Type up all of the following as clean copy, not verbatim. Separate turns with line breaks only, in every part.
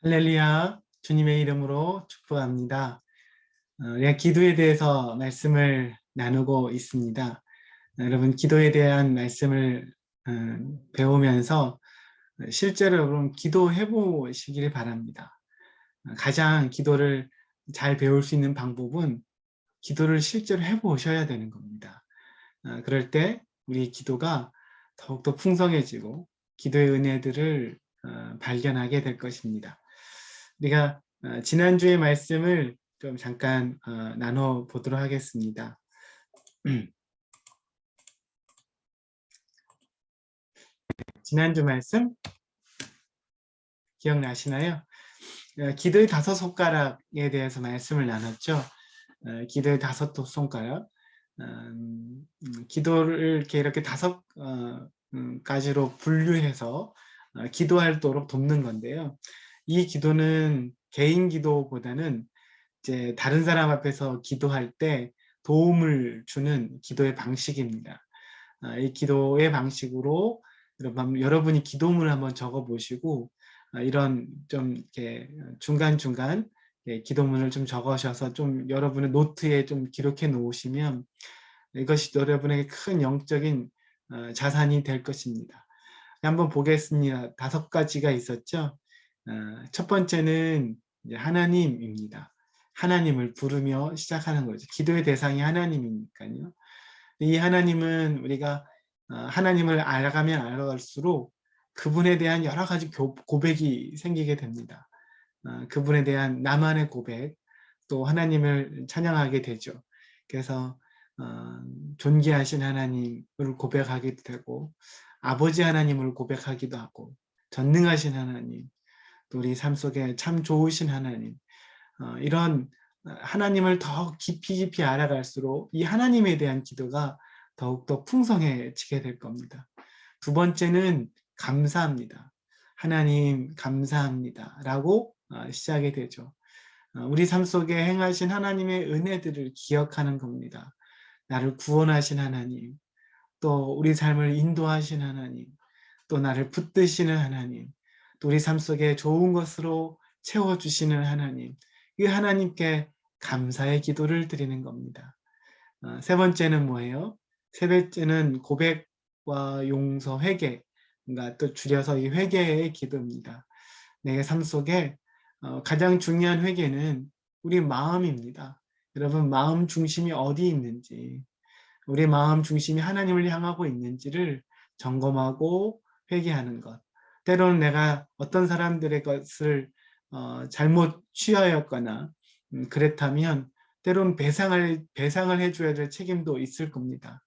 할렐루야, 주님의 이름으로 축복합니다. 우리가 기도에 대해서 말씀을 나누고 있습니다. 여러분, 기도에 대한 말씀을 배우면서 실제로 여러분 기도해 보시길 바랍니다. 가장 기도를 잘 배울 수 있는 방법은 기도를 실제로 해 보셔야 되는 겁니다. 그럴 때 우리 기도가 더욱더 풍성해지고 기도의 은혜들을 발견하게 될 것입니다. 우리가 지난주의 말씀을 좀 잠깐 나눠 보도록 하겠습니다. 지난주 말씀 기억나시나요? 기도의 5손가락에 대해서 말씀을 나눴죠. 기도의 5손가락. 기도를 이렇게 5가지로 분류해서 기도하도록 돕는 건데요. 이 기도는 개인 기도보다는 이제 다른 사람 앞에서 기도할 때 도움을 주는 기도의 방식입니다. 이 기도의 방식으로 여러분이 기도문을 한번 적어 보시고 이런 좀 이렇게 중간중간 기도문을 좀 적으셔서 좀 여러분의 노트에 좀 기록해 놓으시면 이것이 여러분에게 큰 영적인 자산이 될 것입니다. 한번 보겠습니다. 5가지가 있었죠. 첫 번째는 이제 하나님입니다. 하나님을 부르며 시작하는 거죠. 기도의 대상이 하나님이니까요. 이 하나님은 우리가 하나님을 알아가면 알아갈수록 그분에 대한 여러 가지 고백이 생기게 됩니다. 그분에 대한 나만의 고백, 또 하나님을 찬양하게 되죠. 그래서 존귀하신 하나님을 고백하기도 되고 아버지 하나님을 고백하기도 하고 전능하신 하나님, 또 우리 삶 속에 참 좋으신 하나님, 이런 하나님을 더 깊이 알아갈수록 이 하나님에 대한 기도가 더욱더 풍성해지게 될 겁니다. 두 번째는 감사합니다. 하나님 감사합니다 라고 시작이 되죠. 우리 삶 속에 행하신 하나님의 은혜들을 기억하는 겁니다. 나를 구원하신 하나님, 또 우리 삶을 인도하신 하나님, 또 나를 붙드시는 하나님, 또 우리 삶 속에 좋은 것으로 채워주시는 하나님, 이 하나님께 감사의 기도를 드리는 겁니다. 세 번째는 뭐예요? 세 번째는 고백과 용서, 회개, 그러니까 또 줄여서 이 회개의 기도입니다. 내 삶 속에 가장 중요한 회개는 우리 마음입니다. 여러분, 마음 중심이 어디 있는지, 우리 마음 중심이 하나님을 향하고 있는지를 점검하고 회개하는 것. 때로는 내가 어떤 사람들의 것을 잘못 취하였거나 그렇다면 때로는 배상을 해줘야 될 책임도 있을 겁니다.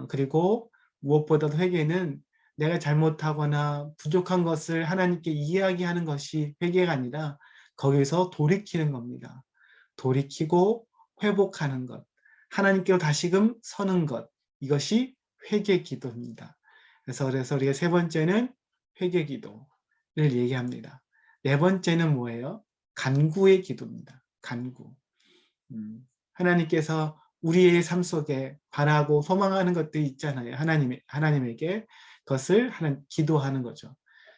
그리고 무엇보다도 회개는 내가 잘못하거나 부족한 것을 하나님께 이야기하는 것이 회개가 아니라 거기서 돌이키는 겁니다. 돌이키고 회복하는 것, 하나님께로 다시금 서는 것, 이것이 회개 기도입니다. 그래서 우리가 세 번째는 회개 기도를 얘기합니다. 네 번째는 뭐예요? 간구의 기도입니다. 간구. 하나님께서 우리의 삶 속에 바라고 소망하는 것들이 있잖아요. 하나님에게 그것을 기도하는 거죠.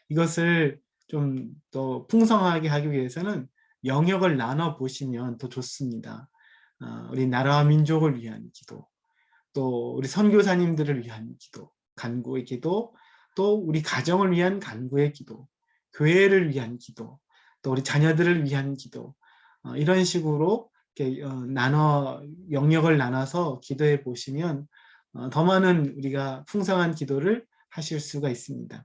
이것을 좀 더 풍성하게 하기 위해서는 영역을 나눠 보시면 더 좋습니다. 우리 나라와 민족을 위한 기도, 또 우리 선교사님들을 위한 기도, 간구의 기도, 또 우리 가정을 위한 간구의 기도, 교회를 위한 기도, 또 우리 자녀들을 위한 기도, 이런 식으로 이렇게 영역을 나눠서 기도해 보시면 더 많은 우리가 풍성한 기도를 하실 수가 있습니다.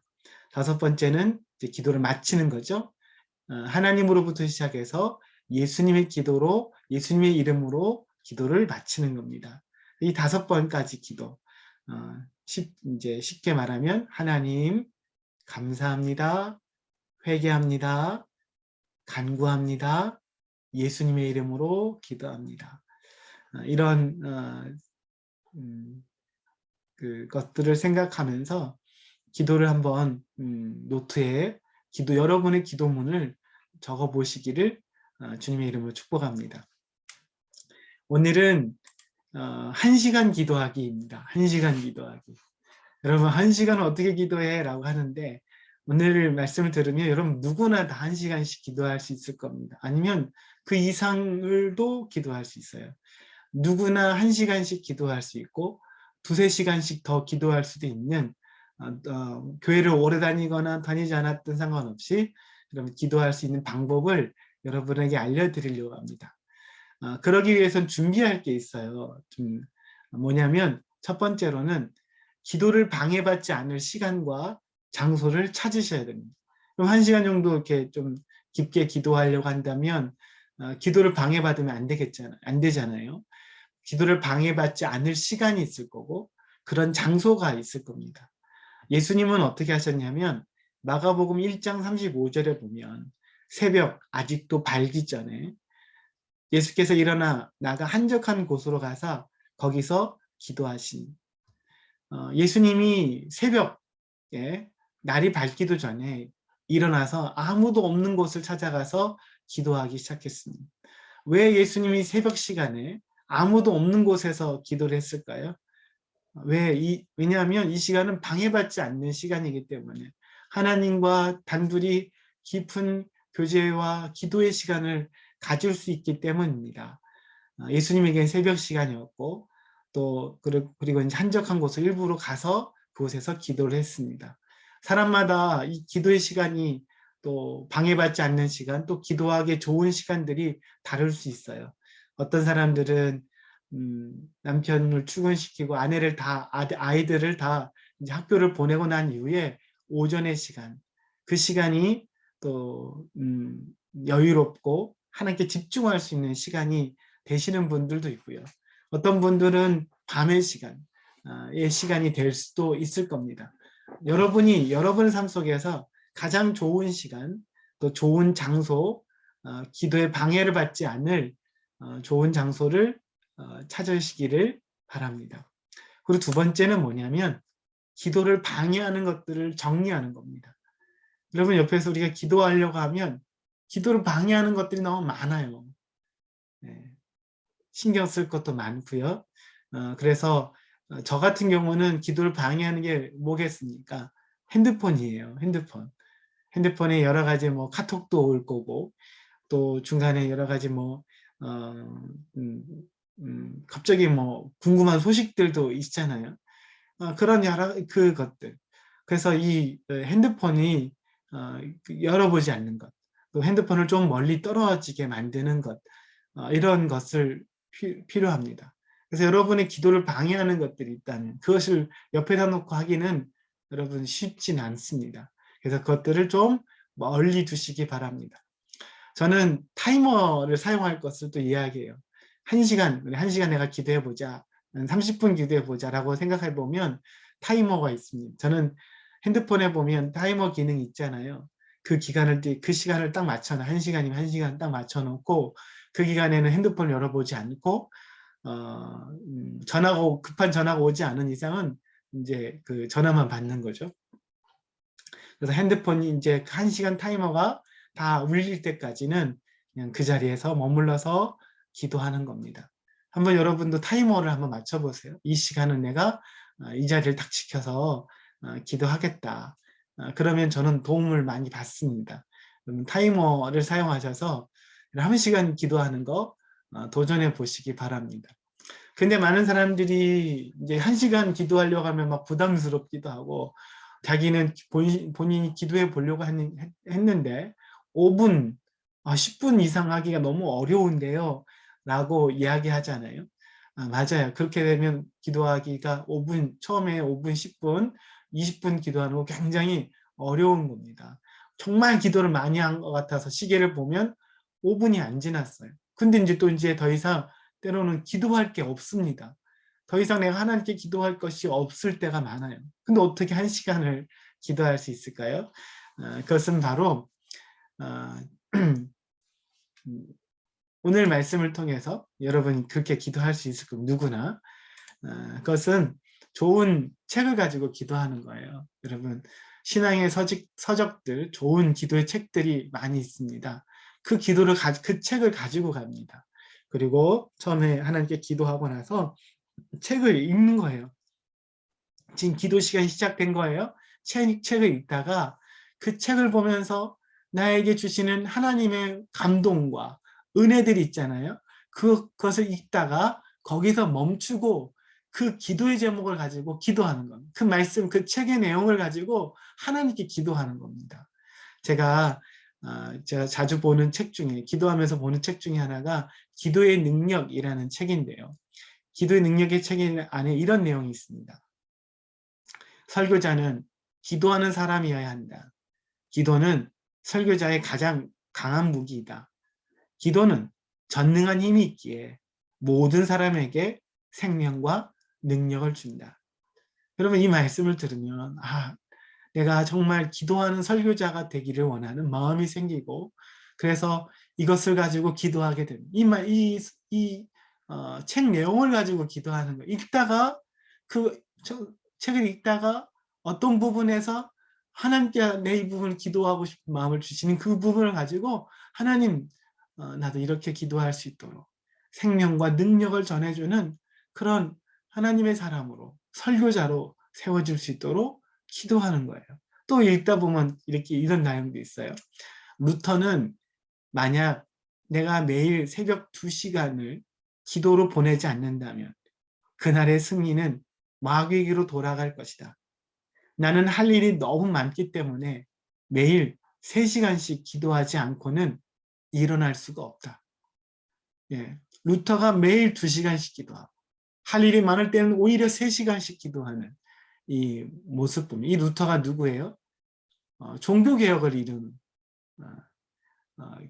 다섯 번째는 이제 기도를 마치는 거죠. 하나님으로부터 시작해서 예수님의 예수님의 이름으로 기도를 마치는 겁니다. 이 5번까지 기도. 이제 쉽게 말하면 하나님 감사합니다. 회개합니다. 간구합니다. 예수님의 이름으로 기도합니다. 이런 것들을 생각하면서 기도를 한번 노트에 여러분의 기도문을 적어 보시기를 주님의 이름으로 축복합니다. 오늘은 1시간 기도하기입니다. 1시간 기도하기. 여러분 1시간은 어떻게 기도해? 라고 하는데 오늘 말씀을 들으면 여러분 누구나 다 1시간씩 기도할 수 있을 겁니다. 아니면 그 이상을도 기도할 수 있어요. 누구나 1시간씩 기도할 수 있고 두세 시간씩 더 기도할 수도 있는 교회를 오래 다니거나 다니지 않았던 상관없이 여러분 기도할 수 있는 방법을 여러분에게 알려드리려고 합니다. 그러기 위해선 준비할 게 있어요. 뭐냐면 첫 번째로는 기도를 방해받지 않을 시간과 장소를 찾으셔야 됩니다. 그럼 1시간 정도 이렇게 좀 깊게 기도하려고 한다면 기도를 방해받으면 안 되잖아요. 기도를 방해받지 않을 시간이 있을 거고 그런 장소가 있을 겁니다. 예수님은 어떻게 하셨냐면 마가복음 1장 35절에 보면 새벽 아직도 밝기 전에 예수께서 일어나 나가 한적한 곳으로 가서 거기서 기도하신 예수님이 새벽에 날이 밝기도 전에 일어나서 아무도 없는 곳을 찾아가서 기도하기 시작했습니다. 왜 예수님이 새벽 시간에 아무도 없는 곳에서 기도를 했을까요? 왜냐하면 이 시간은 방해받지 않는 시간이기 때문에 하나님과 단둘이 깊은 교제와 기도의 시간을 가질 수 있기 때문입니다. 예수님에게는 새벽 시간이었고 또 그리고 이제 한적한 곳을 일부러 가서 그곳에서 기도를 했습니다. 사람마다 이 기도의 시간이 또 방해받지 않는 시간, 또 기도하기 좋은 시간들이 다를 수 있어요. 어떤 사람들은 남편을 출근시키고 아이들을 다 이제 학교를 보내고 난 이후에 오전의 시간, 그 시간이 또 여유롭고 하나님께 집중할 수 있는 시간이 되시는 분들도 있고요. 어떤 분들은 밤의 시간이 될 수도 있을 겁니다. 여러분이 여러분 삶 속에서 가장 좋은 시간, 또 좋은 장소, 기도에 방해를 받지 않을 좋은 장소를 찾으시기를 바랍니다. 그리고 두 번째는 뭐냐면 기도를 방해하는 것들을 정리하는 겁니다. 여러분 옆에서 우리가 기도하려고 하면 기도를 방해하는 것들이 너무 많아요. 네. 신경 쓸 것도 많고요. 그래서 저 같은 경우는 기도를 방해하는 게 뭐겠습니까? 핸드폰이에요. 핸드폰에 여러 가지 뭐 카톡도 올 거고 또 중간에 여러 가지 뭐 갑자기 뭐 궁금한 소식들도 있잖아요. 그런 여러 그것들. 그래서 이 핸드폰이 열어보지 않는 것, 또 핸드폰을 좀 멀리 떨어지게 만드는 것, 이런 것을 필요합니다. 그래서 여러분의 기도를 방해하는 것들이 있다면 그것을 옆에다 놓고 하기는 여러분 쉽진 않습니다. 그래서 그것들을 좀 멀리 두시기 바랍니다. 저는 타이머를 사용할 것을 또 이야기해요. 1시간 내가 기도해보자, 30분 기도해보자 라고 생각해보면 타이머가 있습니다. 저는 핸드폰에 보면 타이머 기능이 있잖아요. 그 시간을 딱 맞춰놔. 1시간이면 1시간 딱 맞춰놓고 그 기간에는 핸드폰을 열어보지 않고 급한 전화가 오지 않은 이상은 이제 그 전화만 받는 거죠. 그래서 핸드폰이 이제 1시간 타이머가 다 울릴 때까지는 그냥 그 자리에서 머물러서 기도하는 겁니다. 한번 여러분도 타이머를 한번 맞춰보세요. 이 시간은 내가 이 자리를 딱 지켜서 기도하겠다. 그러면 저는 도움을 많이 받습니다. 타이머를 사용하셔서 1시간 기도하는 거 도전해 보시기 바랍니다. 근데 많은 사람들이 이제 1시간 기도하려고 하면 막 부담스럽기도 하고 자기는 본인이 기도해 보려고 했는데 5분, 10분 이상 하기가 너무 어려운데요 라고 이야기하잖아요. 맞아요. 그렇게 되면 기도하기가 처음에 5분, 10분, 20분 기도하는 거 굉장히 어려운 겁니다. 정말 기도를 많이 한 것 같아서 시계를 보면 5분이 안 지났어요. 근데 이제 더 이상 때로는 기도할 게 없습니다. 더 이상 내가 하나님께 기도할 것이 없을 때가 많아요. 근데 어떻게 1시간을 기도할 수 있을까요? 그것은 바로 오늘 말씀을 통해서 여러분이 그렇게 기도할 수 있을 겁니다. 누구나. 그것은 좋은 책을 가지고 기도하는 거예요. 여러분 신앙의 서적들, 좋은 기도의 책들이 많이 있습니다. 그 책을 가지고 갑니다. 그리고 처음에 하나님께 기도하고 나서 책을 읽는 거예요. 지금 기도 시간이 시작된 거예요. 책을 읽다가 그 책을 보면서 나에게 주시는 하나님의 감동과 은혜들이 있잖아요. 그것을 읽다가 거기서 멈추고 그 기도의 제목을 가지고 기도하는 겁니다. 그 말씀, 그 책의 내용을 가지고 하나님께 기도하는 겁니다. 제가 자주 보는 책 중에, 기도하면서 보는 책 중에 하나가 기도의 능력이라는 책인데요. 기도의 능력의 책 안에 이런 내용이 있습니다. 설교자는 기도하는 사람이어야 한다. 기도는 설교자의 가장 강한 무기이다. 기도는 전능한 힘이 있기에 모든 사람에게 생명과 능력을 준다. 여러분, 이 말씀을 들으면 내가 정말 기도하는 설교자가 되기를 원하는 마음이 생기고, 그래서 이것을 가지고 기도하게 됩니다. 책 내용을 가지고 기도하는 거. 책을 읽다가 어떤 부분에서 하나님께 내 이 부분을 기도하고 싶은 마음을 주시는 그 부분을 가지고 하나님, 나도 이렇게 기도할 수 있도록 생명과 능력을 전해주는 그런 하나님의 사람으로, 설교자로 세워질 수 있도록 기도하는 거예요. 또 읽다 보면 이런 내용도 있어요. 루터는 만약 내가 매일 새벽 2시간을 기도로 보내지 않는다면 그날의 승리는 마귀에게로 돌아갈 것이다. 나는 할 일이 너무 많기 때문에 매일 3시간씩 기도하지 않고는 일어날 수가 없다. 예, 루터가 매일 2시간씩 기도하고 할 일이 많을 때는 오히려 3시간씩 기도하는 이 모습 보면, 이 루터가 누구예요? 종교개혁을 이룬,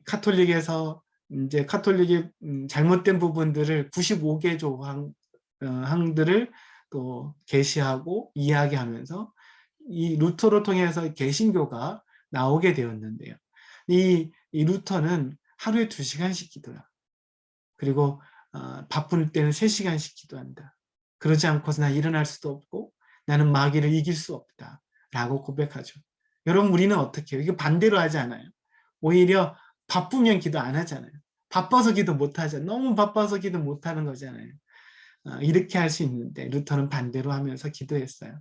카톨릭에서 이제 카톨릭의 잘못된 부분들을 95개 조항들을 또 계시하고 이야기하면서 이 루터로 통해서 개신교가 나오게 되었는데요. 이 루터는 하루에 2시간씩 기도야. 그리고 바쁠 때는 3시간씩 기도한다. 그러지 않고서 나 일어날 수도 없고 나는 마귀를 이길 수 없다 라고 고백하죠. 여러분, 우리는 어떻게 해요? 이거 반대로 하지 않아요? 오히려 바쁘면 기도 안 하잖아요. 바빠서 기도 못 하잖아요. 너무 바빠서 기도 못 하는 거잖아요. 이렇게 할 수 있는데 루터는 반대로 하면서 기도했어요.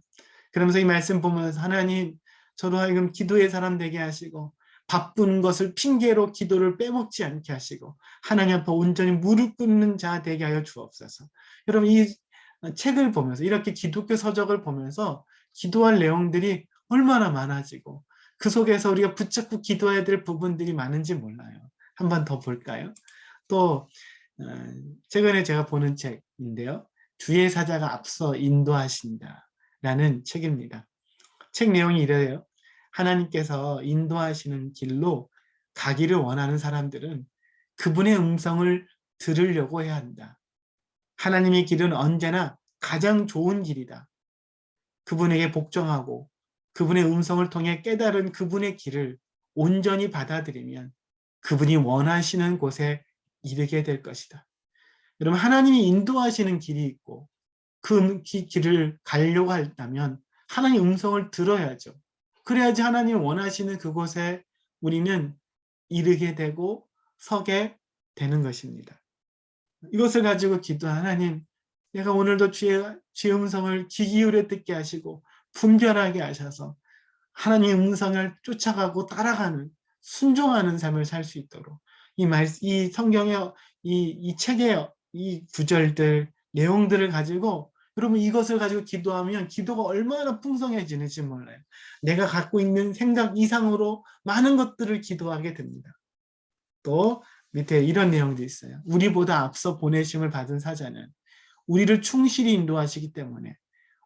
그러면서 이 말씀 보면서 하나님, 저로 하여금 기도의 사람 되게 하시고 바쁜 것을 핑계로 기도를 빼먹지 않게 하시고 하나님 앞에 온전히 무릎 꿇는 자 되게 하여 주옵소서. 여러분, 이 책을 보면서, 이렇게 기독교 서적을 보면서 기도할 내용들이 얼마나 많아지고 그 속에서 우리가 붙잡고 기도해야 될 부분들이 많은지 몰라요. 한번 더 볼까요? 또 최근에 제가 보는 책인데요. 주의 사자가 앞서 인도하신다 라는 책입니다. 책 내용이 이래요. 하나님께서 인도하시는 길로 가기를 원하는 사람들은 그분의 음성을 들으려고 해야 한다. 하나님의 길은 언제나 가장 좋은 길이다. 그분에게 복종하고 그분의 음성을 통해 깨달은 그분의 길을 온전히 받아들이면 그분이 원하시는 곳에 이르게 될 것이다. 여러분, 하나님이 인도하시는 길이 있고 그 길을 가려고 한다면 하나님 음성을 들어야죠. 그래야지 하나님 원하시는 그곳에 우리는 이르게 되고 서게 되는 것입니다. 이것을 가지고 하나님, 내가 오늘도 주의 음성을 귀 기울여 듣게 하시고 분별하게 하셔서 하나님의 음성을 쫓아가고 따라가는, 순종하는 삶을 살 수 있도록 이 성경의 이 책의 이 구절들, 내용들을 가지고 여러분, 이것을 가지고 기도하면 기도가 얼마나 풍성해지는지 몰라요. 내가 갖고 있는 생각 이상으로 많은 것들을 기도하게 됩니다. 또 밑에 이런 내용도 있어요. 우리보다 앞서 보내심을 받은 사자는 우리를 충실히 인도하시기 때문에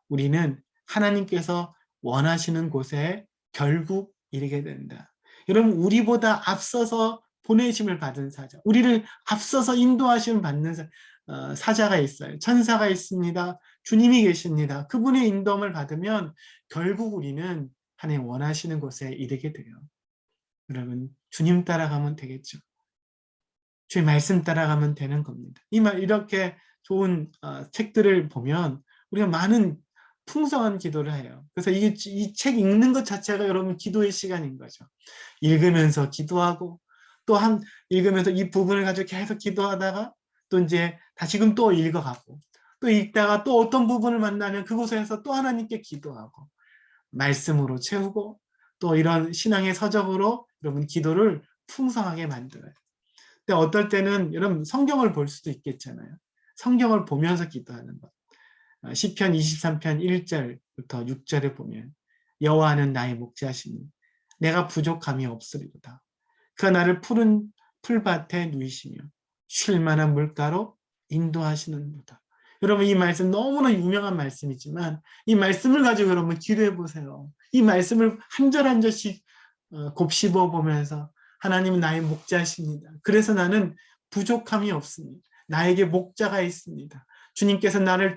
우리는 하나님께서 원하시는 곳에 결국 이르게 된다. 여러분, 우리보다 앞서서 보내심을 받은 사자, 우리를 앞서서 인도하심을 받는 사자가 있어요. 천사가 있습니다. 주님이 계십니다. 그분의 인도함을 받으면 결국 우리는 하나님 원하시는 곳에 이르게 돼요. 여러분, 주님 따라가면 되겠죠. 주의 말씀 따라가면 되는 겁니다. 이렇게 좋은 책들을 보면 우리가 많은 풍성한 기도를 해요. 그래서 이 책 읽는 것 자체가 여러분 기도의 시간인 거죠. 읽으면서 기도하고 또 읽으면서 이 부분을 가지고 계속 기도하다가 또 이제 다시금 또 읽어가고 또 읽다가 또 어떤 부분을 만나면 그곳에서 또 하나님께 기도하고 말씀으로 채우고 또 이런 신앙의 서적으로 여러분 기도를 풍성하게 만들어요. 근데 어떨 때는 여러분 성경을 볼 수도 있겠잖아요. 성경을 보면서 기도하는 것. 시편 23편 1절부터 6절에 보면 여호와는 나의 목자시니 내가 부족함이 없으리로다. 그가 나를 푸른 풀밭에 누이시며 쉴 만한 물가로 인도하시는도다. 여러분 이 말씀 너무나 유명한 말씀이지만 이 말씀을 가지고 여러분 기도해 보세요. 이 말씀을 한 절 한 절씩 곱씹어 보면서 하나님은 나의 목자십니다. 그래서 나는 부족함이 없습니다. 나에게 목자가 있습니다. 주님께서 나를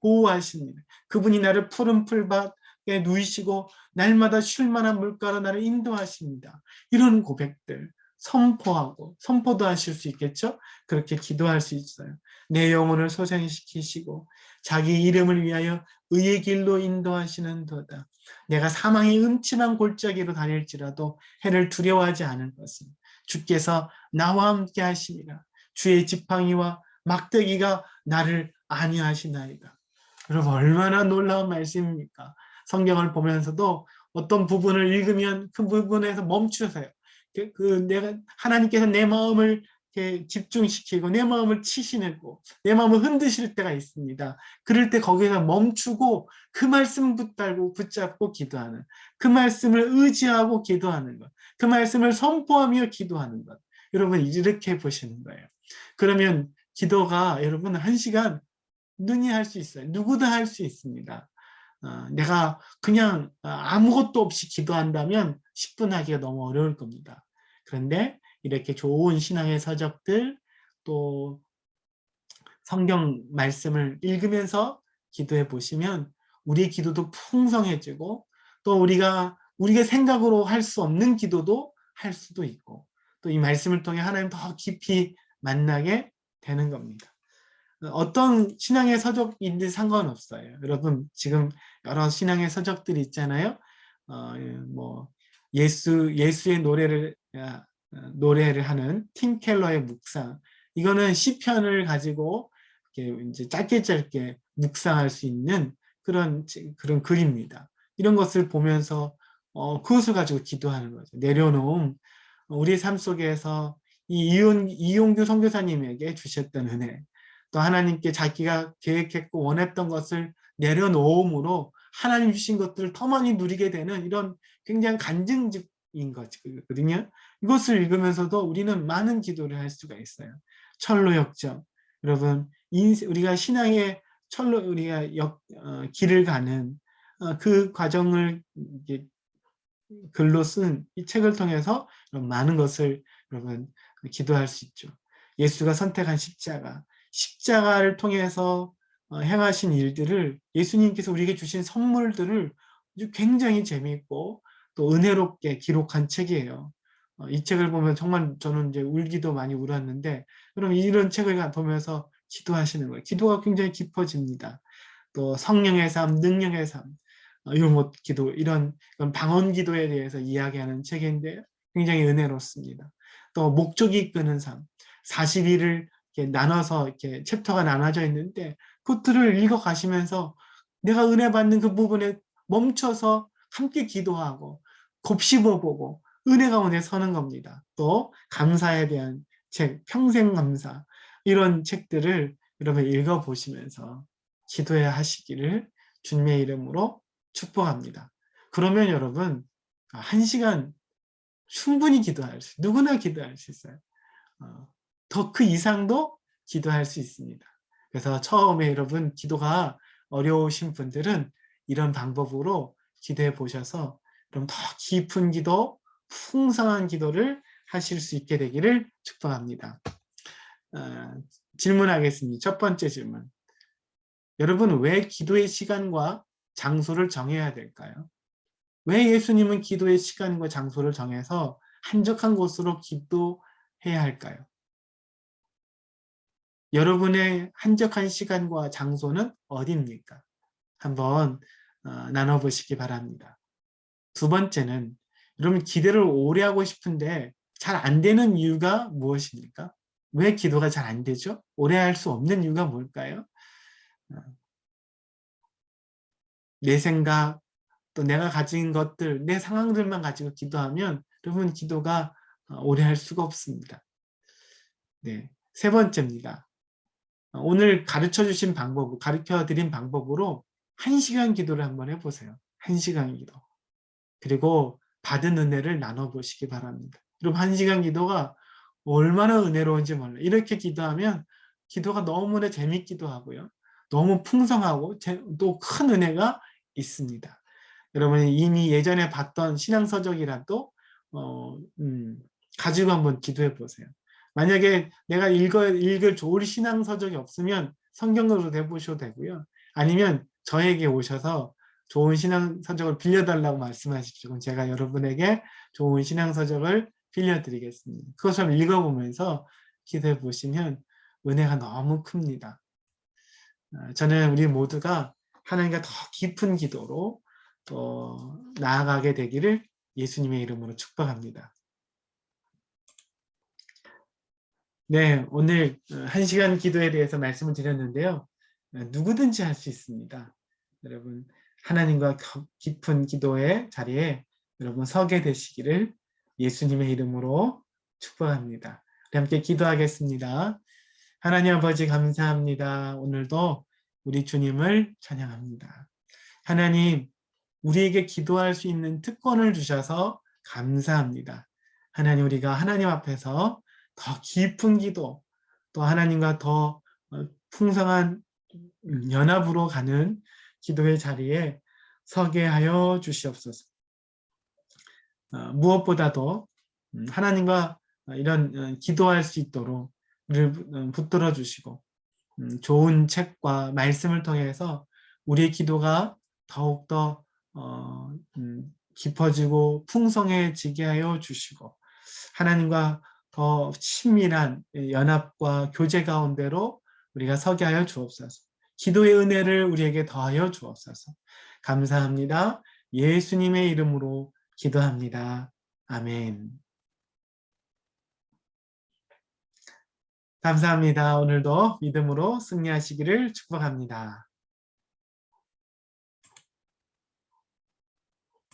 보호하십니다. 그분이 나를 푸른 풀밭에 누이시고 날마다 쉴 만한 물가로 나를 인도하십니다. 이런 고백들 선포하고 선포도 하실 수 있겠죠? 그렇게 기도할 수 있어요. 내 영혼을 소생시키시고 자기 이름을 위하여 의의 길로 인도하시는 도다. 내가 사망의 음침한 골짜기로 다닐지라도 해를 두려워하지 않을 것은 주께서 나와 함께 하시니라. 주의 지팡이와 막대기가 나를 안위하시나이다. 여러분 얼마나 놀라운 말씀입니까? 성경을 보면서도 어떤 부분을 읽으면 그 부분에서 멈추세요. 내가 하나님께서 내 마음을 이렇게 집중시키고 내 마음을 치시고 내 마음을 흔드실 때가 있습니다. 그럴 때 거기서 멈추고 그 말씀 붙잡고 기도하는, 그 말씀을 의지하고 기도하는 것, 그 말씀을 선포하며 기도하는 것. 여러분 이렇게 보시는 거예요. 그러면 기도가 여러분 1시간 능히 할 수 있어요. 누구도 할 수 있습니다. 내가 그냥 아무것도 없이 기도한다면 10분 하기가 너무 어려울 겁니다. 그런데 이렇게 좋은 신앙의 서적들 또 성경 말씀을 읽으면서 기도해 보시면 우리의 기도도 풍성해지고 또 우리가 생각으로 할 수 없는 기도도 할 수도 있고 또 이 말씀을 통해 하나님 더 깊이 만나게 되는 겁니다. 어떤 신앙의 서적인지 상관없어요. 여러분 지금 여러 신앙의 서적들이 있잖아요. 뭐 예수의 노래를 하는 팀 켈러의 묵상. 이거는 시편을 가지고 이렇게 이제 짧게 묵상할 수 있는 그런 글입니다. 이런 것을 보면서 그것을 가지고 기도하는 거죠. 내려놓은 우리 삶 속에서 이용규 선교사님에게 주셨던 은혜. 또 하나님께 자기가 계획했고 원했던 것을 내려놓음으로 하나님 주신 것들을 더 많이 누리게 되는 이런 굉장히 간증적인 거거든요. 이것을 읽으면서도 우리는 많은 기도를 할 수가 있어요. 철로 역정. 여러분, 우리가 신앙의 우리가 길을 가는 그 과정을 글로 쓴 이 책을 통해서 많은 것을 여러분 기도할 수 있죠. 예수가 선택한 십자가를 통해서 행하신 일들을 예수님께서 우리에게 주신 선물들을 굉장히 재미있고 또 은혜롭게 기록한 책이에요. 이 책을 보면 정말 저는 이제 울기도 많이 울었는데 그럼 이런 책을 보면서 기도하시는 거예요. 기도가 굉장히 깊어집니다. 또 성령의 삶, 능력의 삶, 이런 이런 방언 기도에 대해서 이야기하는 책인데 굉장히 은혜롭습니다. 또 목적이 이끄는 삶, 40일을 이렇게 나눠서 이렇게 챕터가 나눠져 있는데 그것들을 읽어가시면서 내가 은혜 받는 그 부분에 멈춰서 함께 기도하고 곱씹어보고 은혜 가운데 서는 겁니다. 또 감사에 대한 책, 평생 감사 이런 책들을 여러분 읽어보시면서 기도해야 하시기를 주님의 이름으로 축복합니다. 그러면 여러분 1시간 충분히 누구나 기도할 수 있어요. 더 그 이상도 기도할 수 있습니다. 그래서 처음에 여러분 기도가 어려우신 분들은 이런 방법으로 기도해 보셔서 그럼 더 깊은 기도, 풍성한 기도를 하실 수 있게 되기를 축복합니다. 질문하겠습니다. 첫 번째 질문. 여러분 왜 기도의 시간과 장소를 정해야 될까요? 왜 예수님은 기도의 시간과 장소를 정해서 한적한 곳으로 기도해야 할까요? 여러분의 한적한 시간과 장소는 어디입니까? 한번 나눠보시기 바랍니다. 두 번째는 여러분 기도를 오래 하고 싶은데 잘 안 되는 이유가 무엇입니까? 왜 기도가 잘 안 되죠? 오래 할 수 없는 이유가 뭘까요? 내 생각, 또 내가 가진 것들, 내 상황들만 가지고 기도하면 여러분 기도가 오래 할 수가 없습니다. 네, 세 번째입니다. 오늘 가르쳐 드린 방법으로 1시간 기도를 한번 해보세요. 1시간 기도. 그리고 받은 은혜를 나눠보시기 바랍니다. 여러분 1시간 기도가 얼마나 은혜로운지 몰라요. 이렇게 기도하면 기도가 너무나 재밌기도 하고요. 너무 풍성하고 또 큰 은혜가 있습니다. 여러분이 이미 예전에 봤던 신앙서적이라도 가지고 한번 기도해 보세요. 만약에 내가 읽을 좋은 신앙서적이 없으면 성경으로도 해보셔도 되고요. 아니면 저에게 오셔서 좋은 신앙서적을 빌려달라고 말씀하십시오. 그럼 제가 여러분에게 좋은 신앙서적을 빌려드리겠습니다. 그것을 읽어보면서 기도해 보시면 은혜가 너무 큽니다. 저는 우리 모두가 하나님과 더 깊은 기도로 나아가게 되기를 예수님의 이름으로 축복합니다. 네, 오늘 1시간 기도에 대해서 말씀을 드렸는데요. 누구든지 할 수 있습니다. 여러분 하나님과 깊은 기도의 자리에 여러분 서게 되시기를 예수님의 이름으로 축복합니다. 우리 함께 기도하겠습니다. 하나님 아버지 감사합니다. 오늘도 우리 주님을 찬양합니다. 하나님, 우리에게 기도할 수 있는 특권을 주셔서 감사합니다. 하나님, 우리가 하나님 앞에서 더 깊은 기도, 또 하나님과 더 풍성한 연합으로 가는 기도의 자리에 서게 하여 주시옵소서. 무엇보다도 하나님과 이런 기도할 수 있도록 우리를 붙들어 주시고 좋은 책과 말씀을 통해서 우리의 기도가 더욱더 깊어지고 풍성해지게 하여 주시고 하나님과 더 친밀한 연합과 교제 가운데로 우리가 서게 하여 주옵소서. 기도의 은혜를 우리에게 더하여 주옵소서. 감사합니다. 예수님의 이름으로 기도합니다. 아멘. 감사합니다. 오늘도 믿음으로 승리하시기를 축복합니다.